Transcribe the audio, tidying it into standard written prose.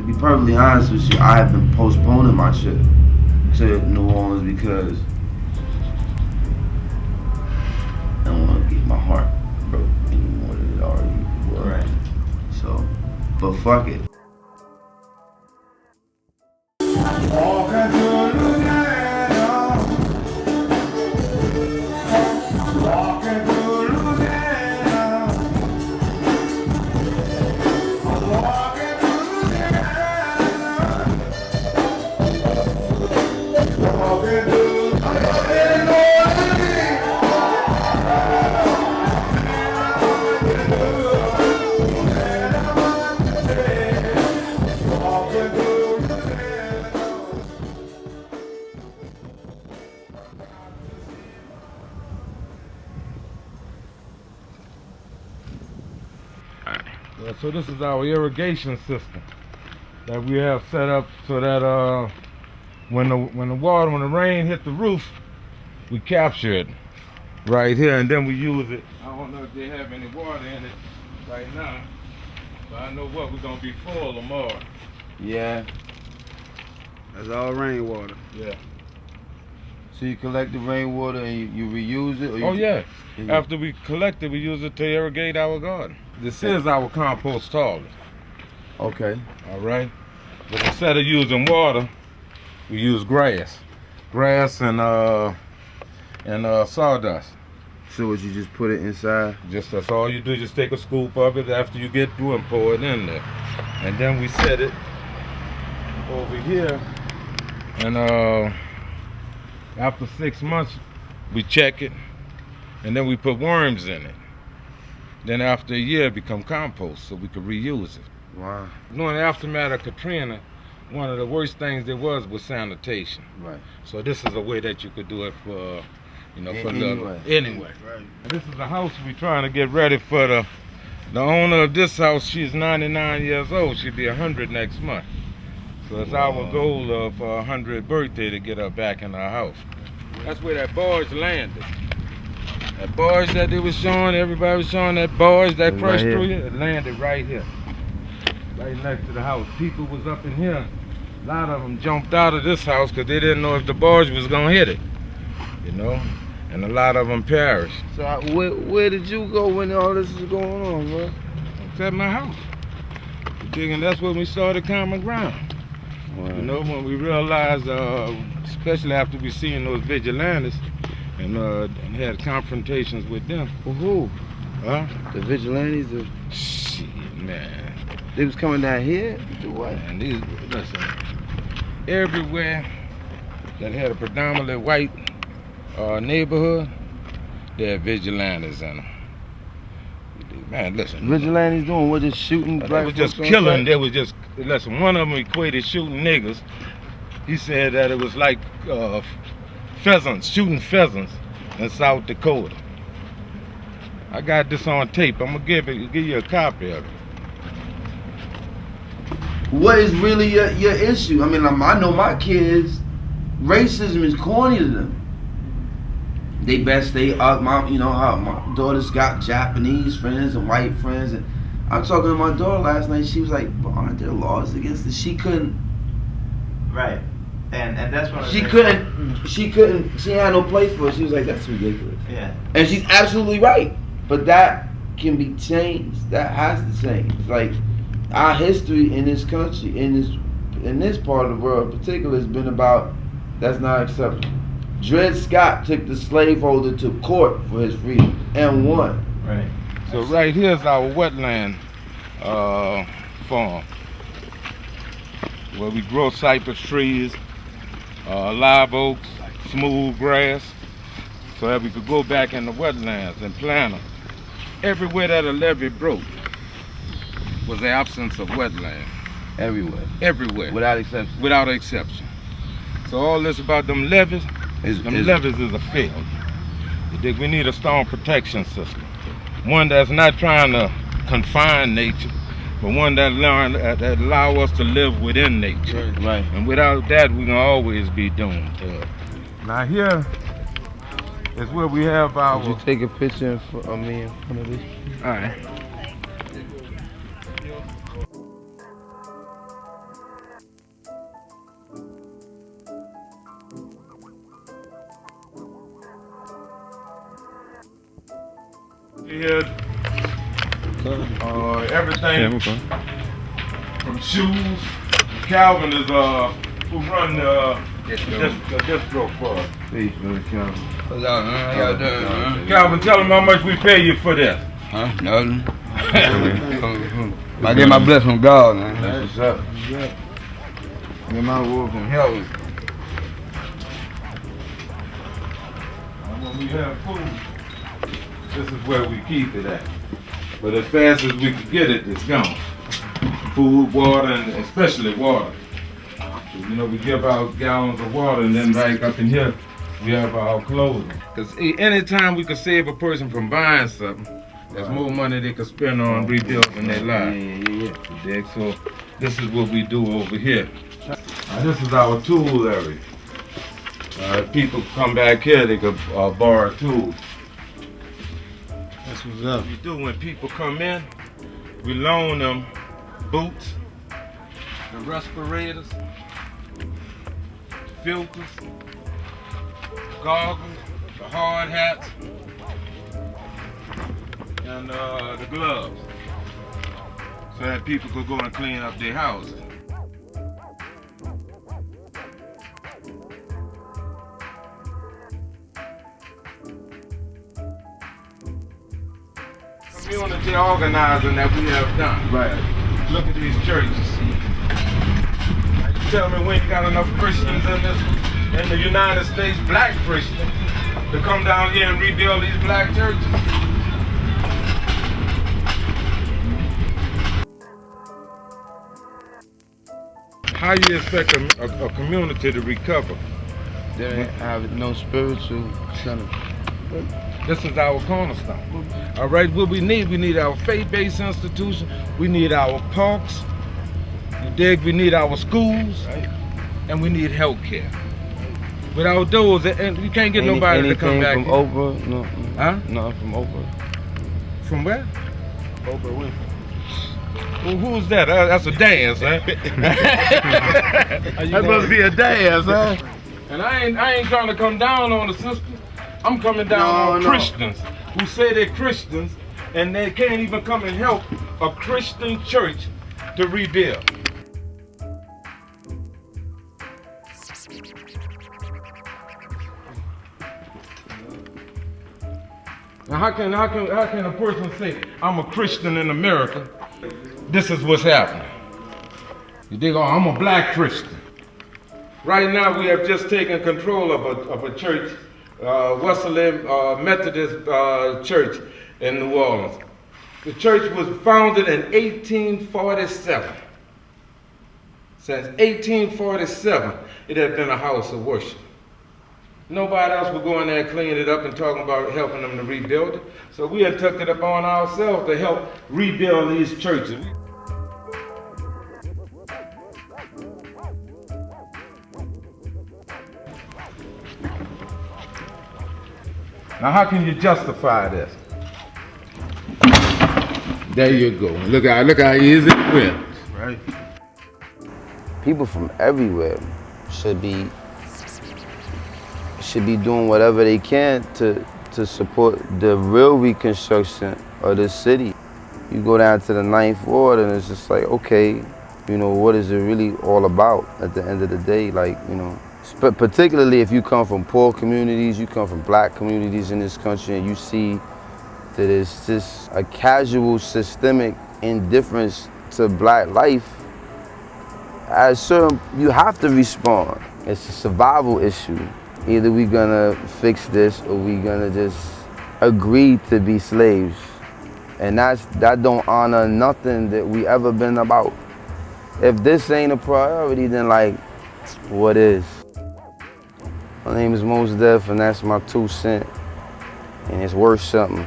be perfectly honest with you, I have been postponing my trip to New Orleans because I don't want to get my heart broke any more than it already was. Right. So, but fuck it. So this is our irrigation system that we have set up so that when the rain hit the roof, we capture it right here and then we use it. I don't know if they have any water in it right now, but I know what we're gonna be full tomorrow. Yeah. That's all rainwater. Yeah. So you collect the rainwater and you reuse it? Or you Yeah. After we collect it, we use it to irrigate our garden. This is our compost toilet. Okay. All right. But instead of using water, we use grass and sawdust. So would you just put it inside? That's all you do. Just take a scoop of it after you get through and pour it in there, and then we set it over here. And after 6 months, we check it, and then we put worms in it. Then after a year, it become compost, so we could reuse it. Wow. During the aftermath of Katrina, one of the worst things there was sanitation. Right. So this is a way that you could do it for, Anyway. Right. This is the house we're trying to get ready for the owner of this house. She's 99 years old. She'll be 100 next month. So it's our goal of her 100th birthday to get her back in our house. That's where that barge landed. That barge that they was showing, everybody was showing that barge that crushed through here, it landed right here. Right next to the house. People was up in here. A lot of them jumped out of this house because they didn't know if the barge was going to hit it. And a lot of them perished. So where did you go when all this is going on, bro? It's at my house. And that's when we started Common Ground. Wow. When we realized, especially after we seen those vigilantes and had confrontations with them. Who? Huh? The vigilantes? Shit, man. They was coming down here to do what? And listen, everywhere that had a predominantly white neighborhood, they had vigilantes in them. Man, listen. Vigilantes doing what? Just shooting black They was just killing. They was just, listen, one of them equated shooting niggas. He said that it was like pheasants, shooting pheasants in South Dakota. I got this on tape. I'm gonna give you a copy of it. What is really your issue? I mean, I know my kids, racism is corny to them. They best stay up. My daughter's got Japanese friends and white friends, and I'm talking to my daughter last night. She was like, "But aren't there laws against it?" She couldn't. Right. And that's one of the She couldn't. She had no place for it. She was like, "That's ridiculous." Yeah. And she's absolutely right. But that can be changed. That has to change. It's like our history in this country, in this part of the world in particular, has been about that's not acceptable. Dred Scott took the slaveholder to court for his freedom and won. Right. So right here's our wetland farm, where we grow cypress trees, live oaks, smooth grass, so that we could go back in the wetlands and plant them. Everywhere that a levee broke was the absence of wetland. Everywhere. Everywhere. Without exception. Without exception. So all this about them levees, levees is a fail. We need a storm protection system. One that's not trying to confine nature, but one that allow us to live within nature. Right. And without that, we're gonna always be doomed. Now here is where we have our. Would you take a picture of me in front of this? All right. Here, everything from shoes. Calvin is who run the distro for us. Peace, brother Calvin. What's up, man? How y'all doing, man? Calvin, tell him how much we pay you for this. Huh? Nothing. I get my blessing from God, man. That's what's up. Get my word from heaven. When we have food, this is where we keep it at. But as fast as we can get it, it's gone. Food, water, and especially water. So, you know, we give out gallons of water, and then right up in here, we have our clothing. Because anytime we can save a person from buying something, there's more money they can spend on rebuilding their life. You dig? So this is what we do over here. Now, this is our tool area. If people come back here, they could borrow tools. That's what's up. We do when people come in, we loan them boots, the respirators, filters, goggles, the hard hats, and the gloves, so that people could go and clean up their houses. Community organizing that we have done. Right. Look at these churches. Now you tell me when you got enough Christians in the United States, black Christians, to come down here and rebuild these black churches. How you expect a community to recover? They have no spiritual center. This is our cornerstone. All right, what we need our faith-based institution. We need our parks. You dig? We need our schools, and we need health care. Without those, and you can't get nobody to come back. From Oprah? No. Huh? No, from Oprah. From where? Oprah Winfrey. Well, who's that? That's a dance, huh? That must be a dance, huh? And I ain't trying to come down on the sisters. I'm coming down on Christians who say they're Christians and they can't even come and help a Christian church to rebuild. Now how can a person say I'm a Christian in America? This is what's happening. You dig? Oh, I'm a black Christian. Right now we have just taken control of a church, Wetland Methodist Church in New Orleans. The church was founded in 1847. Since 1847, it has been a house of worship. Nobody else would go in there and clean it up and talking about helping them to rebuild it. So we had took it upon ourselves to help rebuild these churches. Now how can you justify this? There you go. Look how easy it went. Right. People from everywhere should be doing whatever they can to support the real reconstruction of the city. You go down to the 9th Ward and it's just like, okay, you know, what is it really all about at the end of the day? Like, you know, particularly if you come from poor communities, you come from black communities in this country, and you see that it's just a casual systemic indifference to black life, you have to respond. It's a survival issue. Either we're gonna fix this or we're gonna just agree to be slaves. And that don't honor nothing that we ever been about. If this ain't a priority, then like, what is? My name is Mos Def, and that's my 2 cents, and it's worth something.